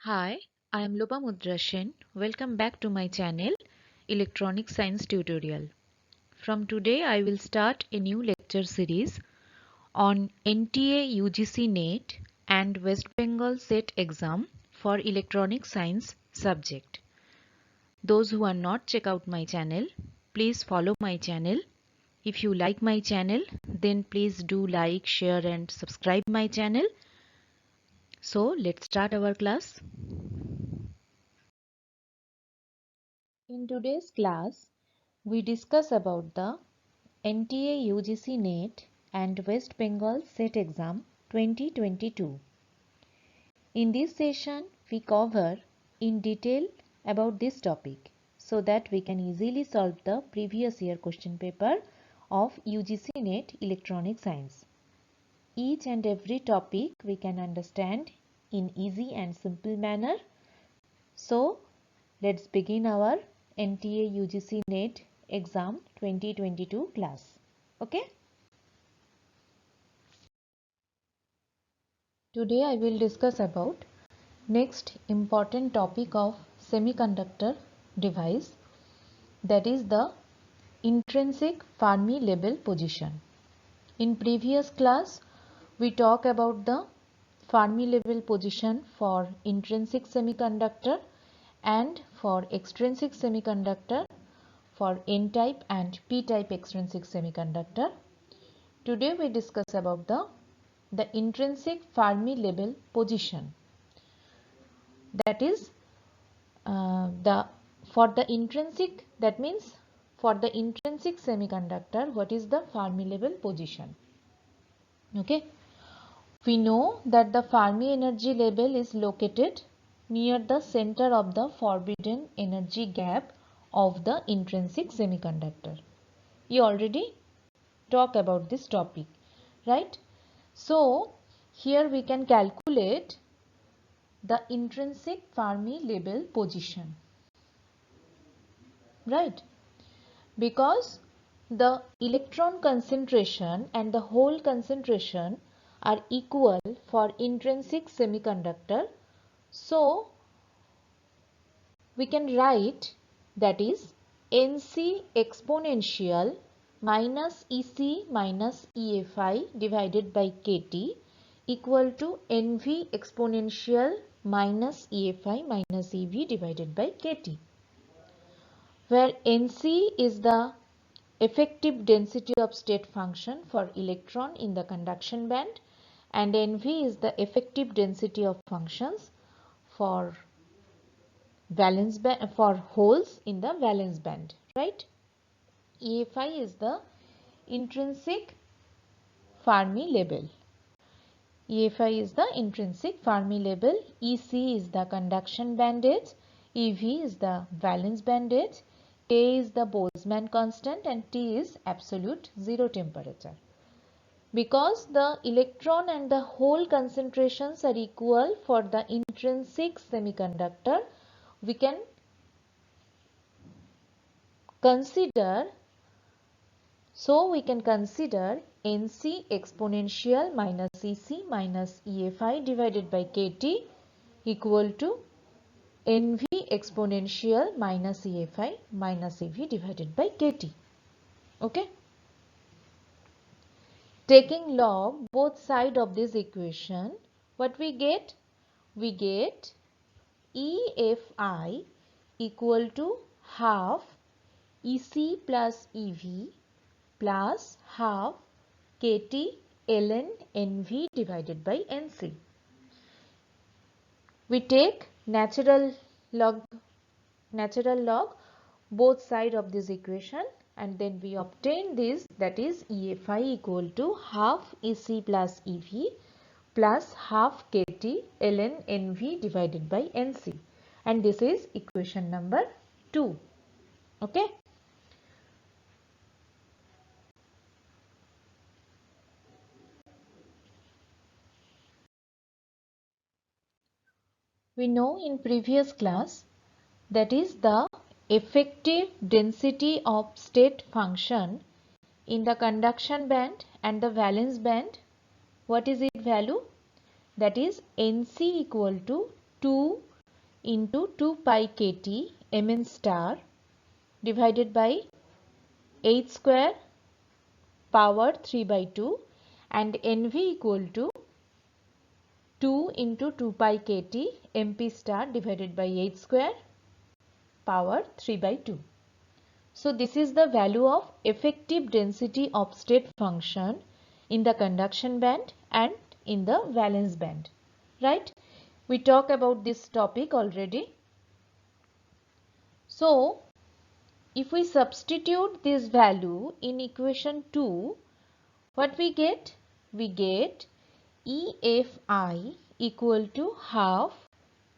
Hi, I am Lopamudra Sen. Welcome back to my channel Electronic Science Tutorial. From today I will start a new lecture series on NTA UGC NET and West Bengal SET exam for Electronic Science subject. Those who are not check out my channel, please follow my channel. If you like my channel, then please do like, share and subscribe my channel. So let's start our class. In today's class, we discuss about the NTA UGC NET and West Bengal SET exam 2022. In this session, we cover in detail about this topic so that we can easily solve the previous year question paper of UGC NET Electronic Science. Each and every topic we can understand in easy and simple manner. So, let's begin our NTA UGC NET exam 2022 class. Okay. Today I will discuss about next important topic of semiconductor device, that is the intrinsic Fermi level position. In previous class we talked about the Fermi level position for intrinsic semiconductor and for extrinsic semiconductor, for N-type and P-type extrinsic semiconductor. Today we discuss about the intrinsic Fermi level position. That is for the intrinsic, that means for the intrinsic semiconductor, what is the Fermi level position? Okay. We know that the Fermi energy level is located near the center of the forbidden energy gap of the intrinsic semiconductor. You already talked about this topic, right? So, here we can calculate the intrinsic Fermi level position, right? Because the electron concentration and the hole concentration are equal for intrinsic semiconductor. So, we can write that is NC exponential minus EC minus EFI divided by KT equal to NV exponential minus EFI minus EV divided by KT, where NC is the effective density of state function for electron in the conduction band and NV is the effective density of functions for valence band, for holes in the valence band, right? EFI is the intrinsic Fermi level. EFI is the intrinsic Fermi level. EC is the conduction band edge. EV is the valence band edge. K is the Boltzmann constant and T is absolute zero temperature. Because the electron and the hole concentrations are equal for the intrinsic semiconductor, we can consider NC exponential minus EC minus EFI divided by KT equal to NV exponential minus EFI minus EV divided by KT. Okay. Taking log both sides of this equation, what we get? We get EFI equal to half EC plus EV plus half KT ln NV divided by NC. We take natural log both sides of this equation and then we obtain this, that is EFI equal to half EC plus EV plus half KT ln NV divided by NC, and this is equation number 2. Okay. We know in previous class that is the effective density of state function in the conduction band and the valence band. What is its value? That is NC equal to 2 into 2 pi kt mn star divided by h square power 3 by 2 and Nv equal to 2 into 2 pi kt mp star divided by h square power 3 by 2. So this is the value of effective density of state function in the conduction band and in the valence band. Right? We talked about this topic already. So if we substitute this value in equation 2, what we get? We get EFI equal to half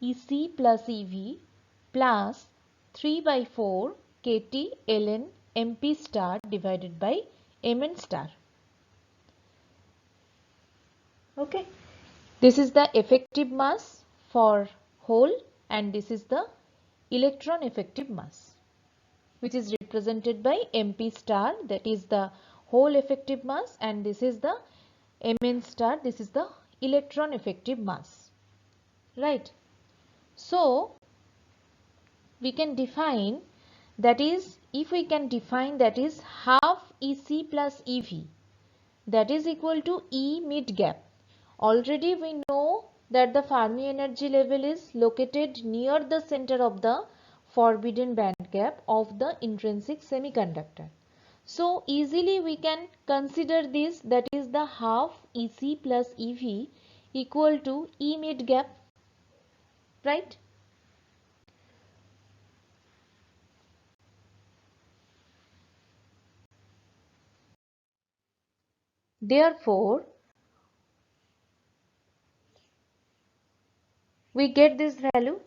EC plus EV plus 3 by 4 KT ln MP star divided by Mn star. Okay. This is the effective mass for hole and this is the electron effective mass, which is represented by MP star, that is the hole effective mass, and this is the Mn star, this is the electron effective mass. Right. So we can define, that is, if we can define, that is half EC plus EV, that is equal to E mid gap. Already we know that the Fermi energy level is located near the center of the forbidden band gap of the intrinsic semiconductor. So easily we can consider this, that is the half EC plus EV equal to E mid gap, right? Therefore, we get this value,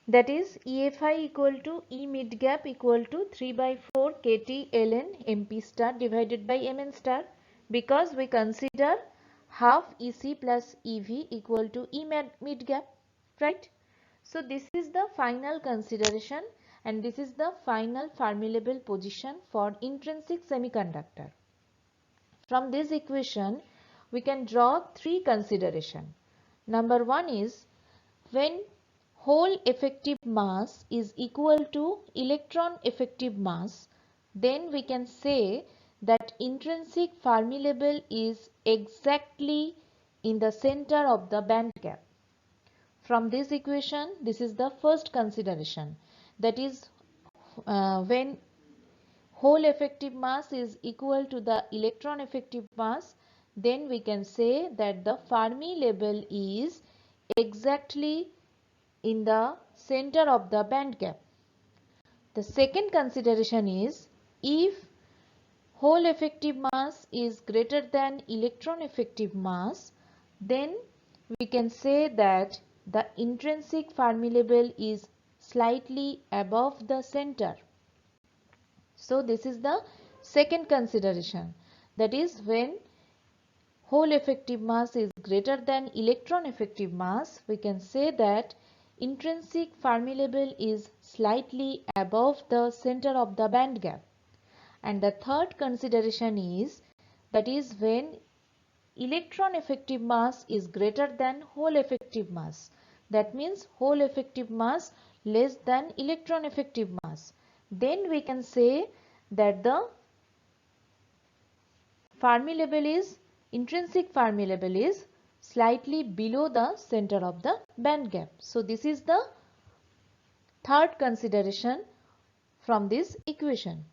that is EFI equal to E mid gap equal to 3 by 4 KT ln MP star divided by Mn star, because we consider half EC plus EV equal to E mid gap, right? So this is the final consideration and this is the final Fermi level position for intrinsic semiconductor. From this equation, we can draw three considerations. Number one is, when hole effective mass is equal to electron effective mass, then we can say that intrinsic Fermi level is exactly in the center of the band gap. From this equation, this is the first consideration, that is when hole effective mass is equal to the electron effective mass, then we can say that the Fermi level is exactly in the center of the band gap. The second consideration is, if hole effective mass is greater than electron effective mass, then we can say that the intrinsic Fermi level is slightly above the center. So this is the second consideration, that is when hole effective mass is greater than electron effective mass, we can say that intrinsic Fermi level is slightly above the center of the band gap. And the third consideration is, that is when electron effective mass is greater than hole effective mass. That means hole effective mass less than electron effective mass. Then we can say that the Fermi level is, intrinsic Fermi level is slightly below the center of the band gap. So this is the third consideration from this equation.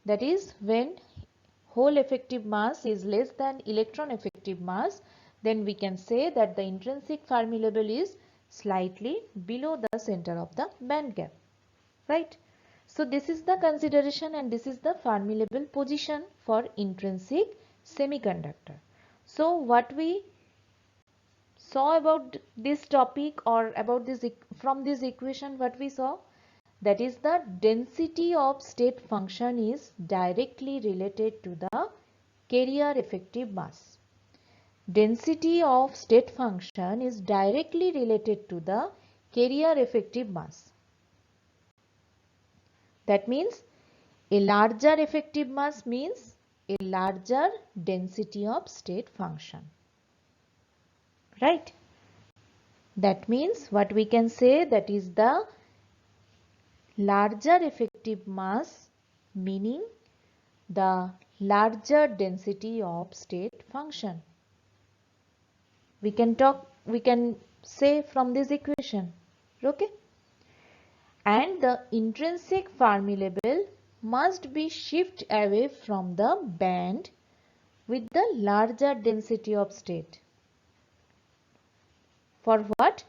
That is, when hole effective mass is less than electron effective mass, then we can say that the intrinsic Fermi level is slightly below the center of the band gap, right? So this is the consideration and this is the Fermi level position for intrinsic semiconductor. So what we saw about this topic, or about this, from this equation, what we saw, that is the density of state function is directly related to the carrier effective mass. Density of state function is directly related to the carrier effective mass. That means a larger effective mass means a larger density of state function, right? That means what we can say, that is the larger effective mass, meaning the larger density of state function. We can say from this equation, okay? And the intrinsic Fermi level must be shifted away from the band with the larger density of state. For what?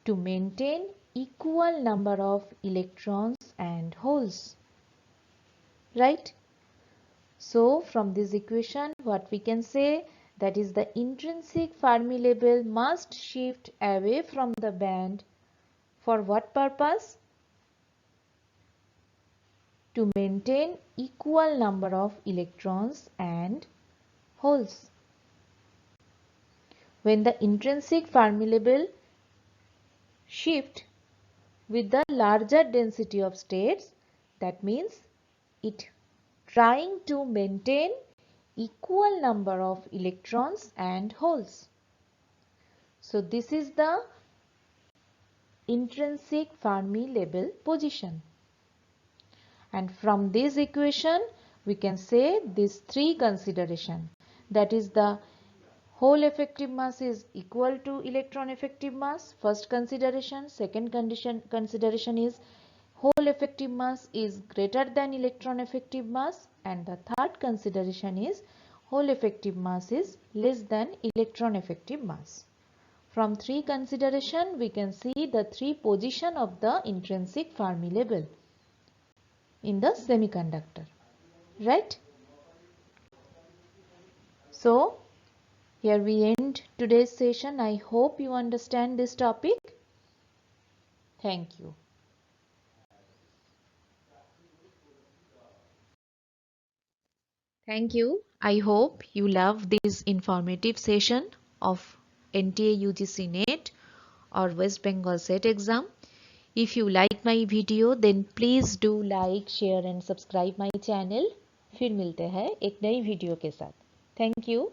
To maintain equal number of electrons and holes. Right? So from this equation what we can say, that is the intrinsic Fermi level must shift away from the band. For what purpose? To maintain equal number of electrons and holes. When the intrinsic Fermi level shift with the larger density of states, that means it trying to maintain equal number of electrons and holes. So this is the intrinsic Fermi level position. And from this equation we can say these three consideration, that is the whole effective mass is equal to electron effective mass, first consideration. Second consideration is whole effective mass is greater than electron effective mass, and the third consideration is whole effective mass is less than electron effective mass. From three consideration we can see the three position of the intrinsic Fermi level in the semiconductor, right? So here we end today's session. I hope you understand this topic. Thank you. Thank you. I hope you love this informative session of NTA UGC NET or West Bengal SET exam. If you like my video then please do like, share and subscribe my channel. फिर मिलते हैं एक नई video के साथ. Thank you.